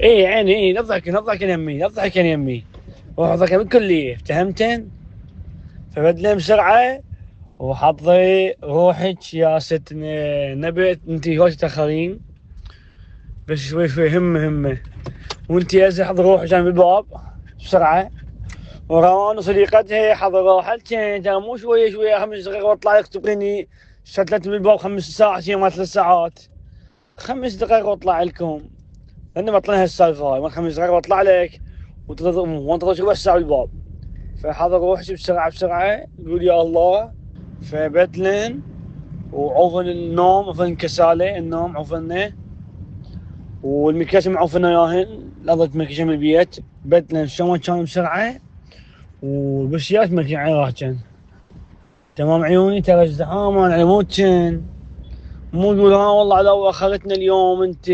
اي عيني، اي لا تضحكين لا تضحكين يمي، لا تضحكين يمي، روح ضحكين بالكلية، افتهمتن؟ فبدلين بسرعة وحضري روحك يا ست نبت، انتي هوش تاخرين، بس شوي شوي همة. وانتي يا زي حضري روحك جنب الباب بسرعة. وروان وصديقتها حضروا حالتين، ترى مو شوية شوية 5 دقائق واطلع لك تبغيني شتلت من الباب 5 ساعات ما 3 ساعات. 5 دقائق واطلع لكم، لأن بطلنا هالسالفة هاي من 5 دقائق واطلع لك وانتظر ربع ساعة بالباب. فحضر روحك بسرعة بسرعة، قول يا الله. فبتلن وعوفن النوم، عوفن كسالة النوم عوفنه، والمكياج معوفنه ياهن، لا ضد مكياج من البيت. بتلن شلون كان بسرعة، والبشيات مكياج راكن. تمام عيوني، ترى ازدحام على مود كن، مو تقول ها والله عدو اخرتنا اليوم انت.